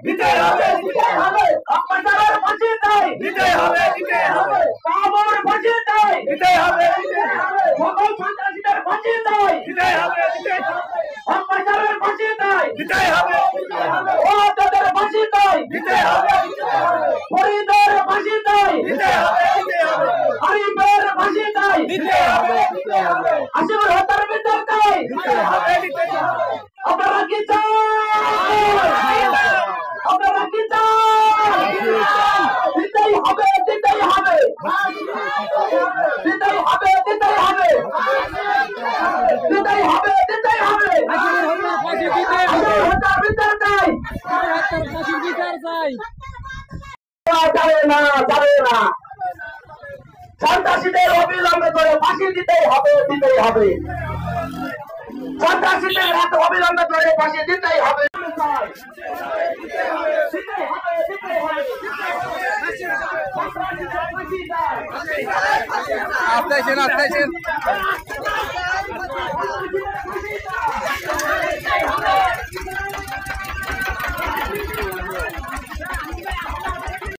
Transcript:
দিতেই হবে দিতেই হবে অত্যাচারের ফাঁসি চাই দিতেই হবে কামড় ফাঁসি চাই দিতেই হবে সকল সন্ত্রাসীদের ফাঁসি চাই দিতেই হবে অত্যাচারের ফাঁসি চাই দিতেই হবে ওদের ফাঁসি চাই দিতেই হবে ফরিদের ফাঁসি চাই দিতেই হবে আরিফের ফাঁসি চাই দিতেই হবে আসিফের হত্যার বিচার চাই দিতেই হবে আপনারা কি চান আপনারা কি চান দিতেই হবে দিতেই হবে দিতেই হবে দিতেই হবে দিতেই হবে দিতেই হবে হত্যার বিচার চাই যাবে না যাবে না সন্ত্রাসীদের অবিলম্বে করে ফাঁসি দিতেই হবে দিতেই হবে সন্ত্রাসীদের হাতে অবিলম্বে করে ফাঁসি দিতেই হবে আসতেছেন